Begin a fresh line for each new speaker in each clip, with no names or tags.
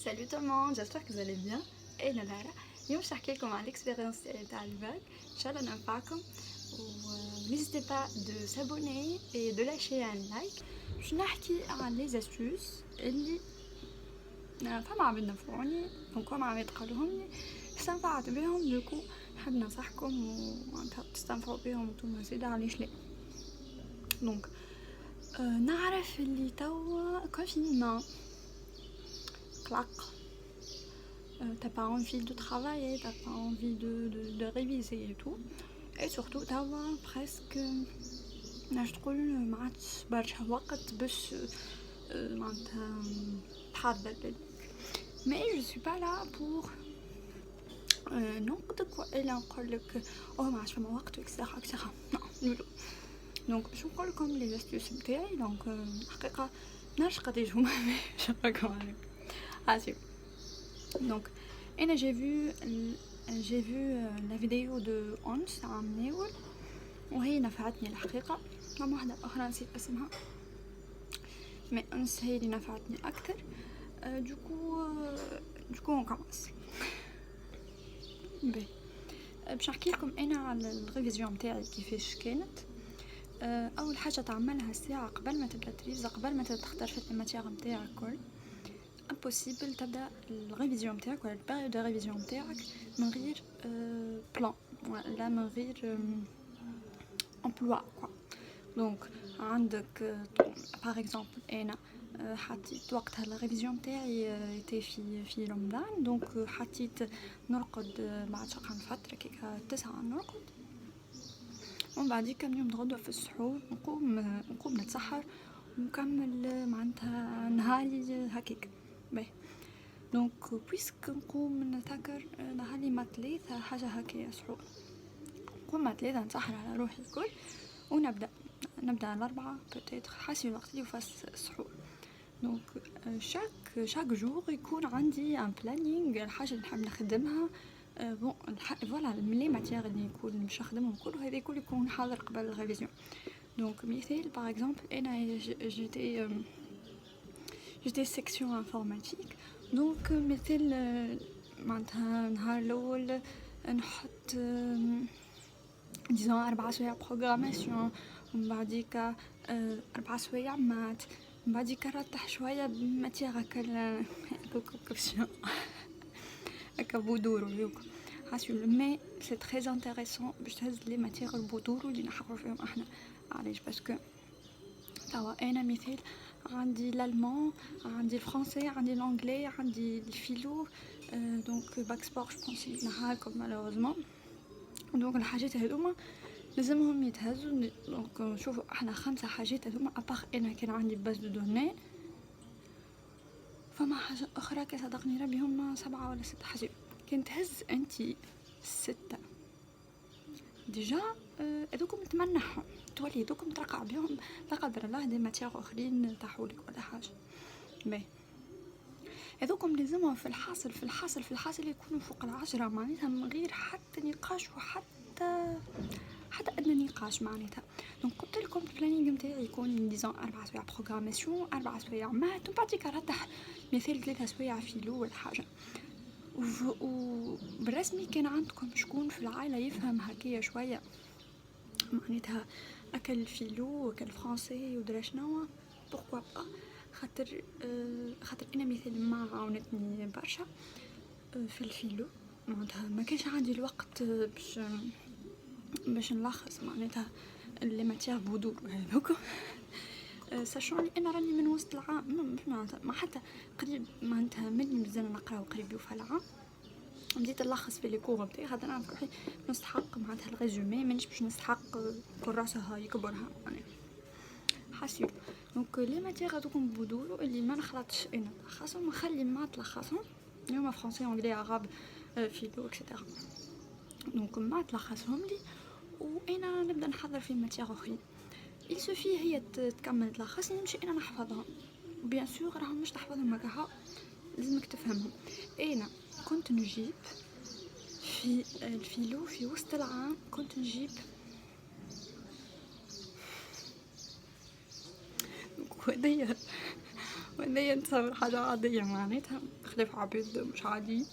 Salut tout le monde, j'espère que vous allez bien. انا لارا اليوم باش نحكي لكم على الاكسبيرينس تاع الباك ان شاء الله ننفعكم n'hésitez pas de s'abonner et de lâcher un like. باش نحكي عن لي زاستوس اللي فما عم ينفعوني وكم عم يتقالوهم لي استنفعت بهم دوكو نحب ننصحكم ومعناتها تستنفعوا بهم وانتم زيدا علاش لا. دونك نعرف اللي توا كونفينمون قلق. T'as pas envie de travailler, t'as pas envie de réviser et tout. Et surtout t'as presque نقول ما عادش برشا وقت باش معناتها تحضر. Mais je suis pas là pour ننقدك وإلا نقولك ما عادش فما وقت اكسترا اكسترا. نو دونك باش نقول لكم لي زاستيوس نتاعي. دونك الحقيقة منعرفش قداش هما باش نقولكم عليهم عسير. Donc, j'ai vu la vidéo de Ons عام ناول وهي نفعتني الحقيقة. مع واحدة أخرى نسيت اسمها مي أنس هي اللي نفعتني أكثر. دوكو نكمس باهي باش نحكي لكم أنا على الريفيزيون متاعي كيفاش كانت. أول حاجة تعملها الساعة قبل ما تبدأ تريفز، قبل ما تختار في الماتيغ متاعك كل impossible تبدا الريفيزيون نتاعك ولا البيريود دو ريفيزيون نتاعك من غير بلان ولا من غير امبلوا كوا. دونك عندك باغ اكزومبل انا حطيت وقتها الريفيزيون نتاعي تي في رمضان. دونك حطيت نرقد بعد شقا فتره كيكا 9 نرقد ومن بعد كم يوم نغدو في السحور نقوم نتسحر ونكمل معناتها نهاري هكاك باهي. دونك بويسك نقوم نتذكر نهاري ما 3 حاجه هكايا سحور، نقوم ما 3 نسحر على روحي الكل ونبدا على 4 بوتيتر حسب الوقت اللي فاس السحور. دونك شاك جور يكون عندي ان بلانينغ الحاجه اللي نحب نخدمها. بون فوالا لي ماتيير اللي نكون باش نخدمهم كل هذا كل يكون حاضر قبل الريفيزيون. دونك مثال باغ اكزومبل انا جيتي سيكسيون انفورماتيك. دونك مثل معناتها النهار الاول نحط ديزون 4 سوايع بروغراماسيون ومن بعديك 4 سوايع مات، من بعديك نرتاح شويه بماتيغ هكا كوكوبسيون هكا بودور ويوك حاسو. مي سي تري انتريسون باش تهز لي ماتيغ البودور اللي نحفروا فيهم احنا. علاش؟ باسكو توا انا مثال عندي الالمان، عندي الفرنسي، عندي الانجلي، عندي الفيلو. دونك باك سبور جو بونسي نهاركم مالوزمون. دونك الحاجات هذوما لازمهم يتهزوا. دونك شوفوا احنا 5 حاجات هذوما اباغ انا كان عندي باز دو دوني فما حاجه اخرى كصدقني ربي هما 7 ولا 6 حاجات. كنت تهز انتي 6 ديجا هذوكم تمنحهم تولي هذوكم ترقع بهم لا قدر الله دي ماتيغ اخرين تحولك ولا حاجه. باهي هذوكم لازمهم في الحاصل يكونوا فوق 10 معناتها من غير حتى نقاش وحتى ادنى نقاش معناتها. دونك قلت لكم البلانينغ نتاعي يكون ديزون 4 سوايع بروغراماسيون، 4 سوايع مات، وبعديك رتح مثال 3 سوايع فيلو ولا حاجه. وبالرسمي كان عندكم شكون في العائله يفهم هكايا شويه معناتها اكل الفيلو اكل الفرنسي ودرا شنو بوركوا با. خاطر انا مثال ما عاونتني برشا في الفيلو معناتها ما كانش عندي الوقت باش نلخص معناتها لي ماتيير بودور هذوك. ساشون انا راني من وسط العام معناتها ما حتى قريب معناتها مني مازال نقرا وقريب يوفى العام بديت نلخص في لي كور نتاعي خاطر نعرف روحي نستحق معناتها الريزومي مانيش باش نستحق كراسها يكبرها يعني حاسيب. دونك لي ماتيير هذوكم بودور اللي ما نخلطش انا نلخصهم نخلي ما تلخصهم اليوم فرنسي انجلي عرب فيلو اكسيتيرا. دونك ما تلخصهم لي وانا نبدا نحضر في ماتيير اخرين. il suffit هي تكمل تلخصني نمشي انا نحفظهم. بيان سور راهم مش تحفظهم هكا لازمك تفهمهم. انا كنت نجيب في الفيلو في وسط العام كنت نجيب وهذيا نتصور حاجه عاديه معناتها بخلاف عباد مش عاديين.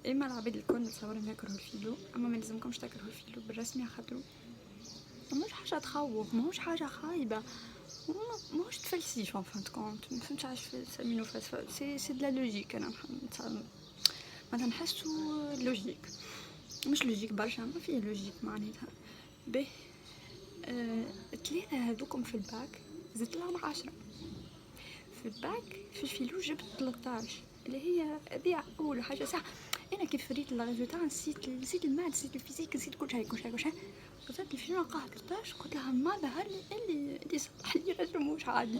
اما العباد الكل نتصور يكرهوا الفيلو، اما ما لازمكمش تكرهوا الفيلو بالرسمي خاطرو ماهوش حاجه تخوف، ماهوش حاجه خايبه، ماهوش تفلسيف ان فان كونت. ما فهمتش علاش سمينو فلسفه، سي دو لا لوجيك. انا ما تنحسو لوجيك، مش لوجيك برشا، ما فيه لوجيك معناتها. به الثلاثه هذوكم في الباك زدت لهم 10 في الباك. في الفيلو جبت 13 اللي هي هذه اول حاجه. صح انا كيف ريت الريزولتا نسيت الماث، نسيت الفيزيك، نسيت كل شيء. قلت الفيلم لقاه 13، قلت لها ما ظهر لي اللي صح لي رجل مش عادي.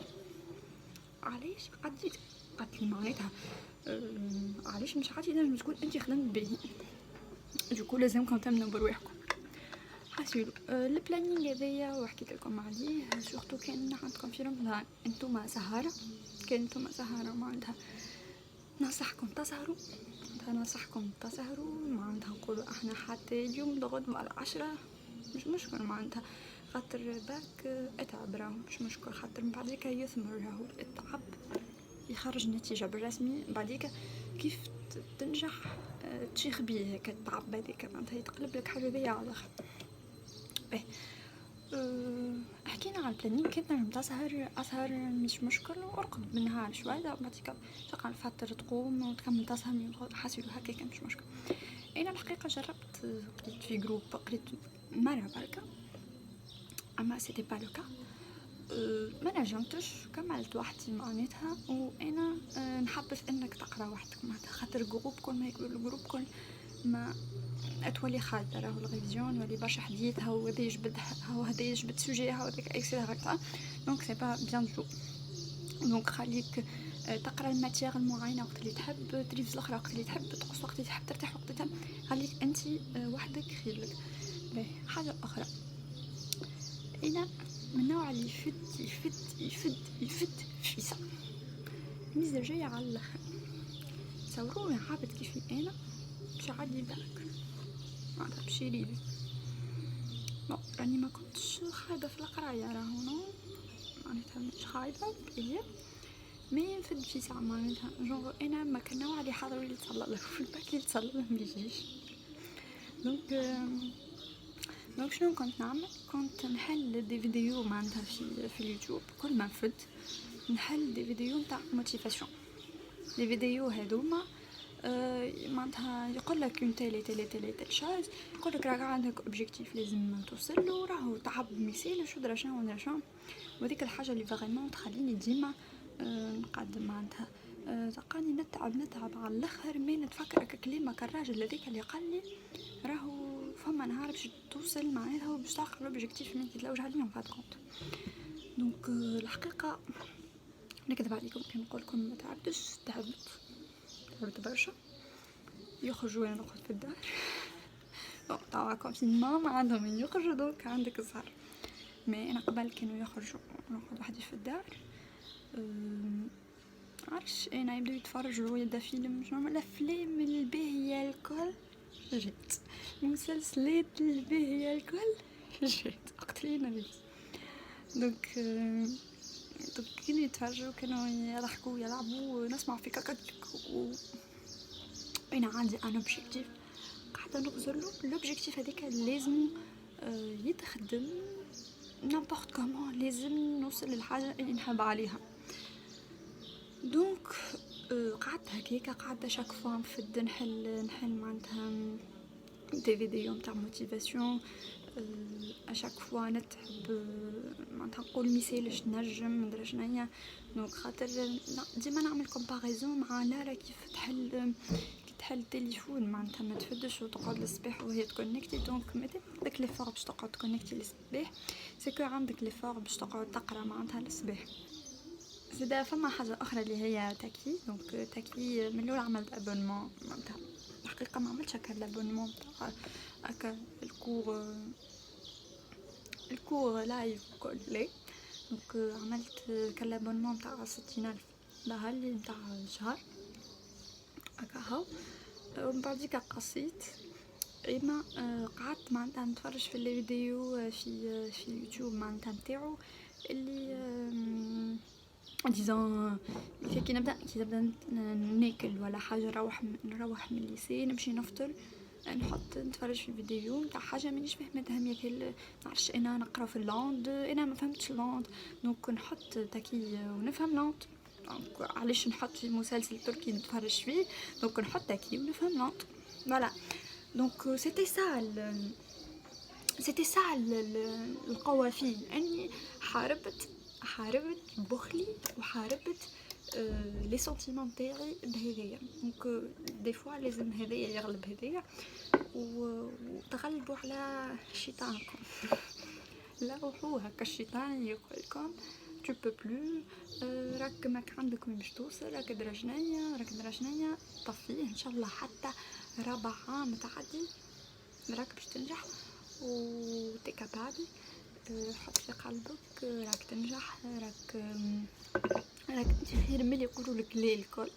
علاش عديت؟ قالت لي معناتها علاش مش عادي؟ لازم تكون انت خدمت به، دوكو لازمكم تمنوا برواحكم. حاسيلو البلانينغ هذايا وحكيت لكم عليه. سورتو كان عندكم في رمضان انتوما سهرة، كان انتوما سهرة معناتها ننصحكم تسهروا، معناتها نقولوا احنا حتى اليوم لغد على 10 مش مشكل معناتها، خاطر باك اتعب راهو مش مشكل، خاطر من بعديك يثمر راهو التعب يخرج نتيجة بالرسمي. بعديك كيف تنجح تشيخ بيه هكا التعب هذيك معناتها يتقلب لك حاجة ذي على الاخر. حكينا على البلانين. كنت نجم اسهر مش مشكل، وارقد بالنهار شويه بعديك تقعد فتره تقوم وتكمل تسهر. حاسيلو هكا كان مش مشكل. انا الحقيقه جربت قريت في جروب، قريت مره بركه اما سيتي با لو كا. ما نجمتش كملت وحدي معناتها. وانا نحبس انك تقرا وحدك معناتها، خاطر الجروب كل ما يقول الجروب كل ما تولي خالده راهو الريفيزيون ولي برشا حديث، هاو هذا يجبد سوجي، هاو هذاك اكسيتيرا. دونك سي با بيان دو. دونك خليك تقرا الماتيير المعينه وقت اللي تحب، تريفز الاخرى وقت اللي تحب، تقص وقت اللي تحب، ترتاح وقت اللي تحب. خليك انت وحدك خير لك. حاجه اخرى، انا من النوع اللي يفد في ساعه مزاجيه على الاخر. تصوروا يا عابد كيفي انا مش عادي باك معناتها بشيريل. راني ما كنتش خايبه في القرايه راهو معناتها مش خايبه بيا، ما ينفد في ساعه معناتها جونغ. انا ما كان نوع اللي حاضر اللي تصلى له في الباك اللي تصلى له ما يجيش. دونك شنو كنت نعمل؟ كنت نحل دي فيديو معناتها في اليوتيوب. كل ما نفد نحل دي فيديو نتاع موتيفاسيون. دي فيديو هذوما معناتها يقول لك اون تيلي شاز، يقول لك راك عندك اوبجيكتيف لازم توصل له، راهو تعب مثال شو درا شنو. وهذيك الحاجه اللي فريمون تخليني ديما نقدم معناتها تلقاني نتعب على الاخر. ما نتفكر كلمه الراجل هذيك اللي قال لي راهو فما نهار باش توصل معناتها باش تحقق الاوبجيكتيف اللي انت تلوج عليه فات كونت. دونك الحقيقه نكذب عليكم كان نقول لكم ما تعبتش، تعبت برشا. يخرجوا وانا نقعد في الدار. طبعا كونفينمون ما عندهم من يخرجوا، دوك عندك الزهر. ما انا قبل كانوا يخرجوا نقعد وحدي في الدار. عرش انا يبداو يتفرجوا يدا فيلم نورمال، الافلام الباهيه الكل جيت، المسلسلات الباهيه الكل جيت وقت اللي نبي. دوك كانوا يتفرجوا، كانوا يضحكوا يلعبوا، نسمع في كاكاك. انا عندي ان اوبجيكتيف قاعده نغزر له. الاوبجيكتيف هذيك لازم يتخدم نابورت كومون، لازم نوصل للحاجه اللي نحب عليها. دونك قعدت هكاك، قعدت شاك فوا نفد نحل معناتها دي فيديو نتاع موتيفاسيون. اشاك فوا نتعب معناتها نقول مثال نجم ندير شنيا. دونك خاطر ديما نعمل كومباريزون مع لارا كيف تحل التليفون معناتها ما تفدش وتقعد للصباح وهي تكونيكتي. دونك ما داك لي فور باش تقعد تكونيكتي للصباح، سكو عندك لي فور باش تقعد تقرا معناتها للصباح. زيدا فما حاجه اخرى اللي هي تاكي. دونك تاكي من الاول عملت ابونمون معناتها الحقيقه ما عملتش هكا الابونمون تاع هكا الكور لايف كل لي. دونك عملت كالابونمون تاع 60,000 لهالي نتاع الشهر هكا هاو. ومن بعديك قصيت اما قعدت معناتها نتفرج في الفيديو في اليوتيوب معناتها نتاعو اللي ديزون كي نبدا ناكل ولا حاجه، نروح من الليسي نمشي نفطر، نحط نتفرج في الفيديو نتاع حاجه مانيش فاهمتها ميا نعرفش انا نقرا في اللاند، انا ما فهمتش اللاند، دونك نحط تاكي ونفهم لاند. دونك علاش نحط في مسلسل تركي نتفرج فيه، دونك نحط تاكي ونفهم لاند. فوالا دونك القوة فيه اني حاربت بخلي وحاربت لي سونتيمون تاعي بهذايا. دونك دي فوا لازم هذايا يغلب هذايا وتغلبوا على شيطانكم. لا روحوا هكا الشيطان يقولكم tu peux plus، راك ماك عندك وين باش توصل، راك درجنية طفيه ان شاء الله حتى رابع عام تعدي راك باش تنجح و تي كابابل. حط في قلبك راك تنجح، راك انت خير ملي يقولوا لك لا الكل.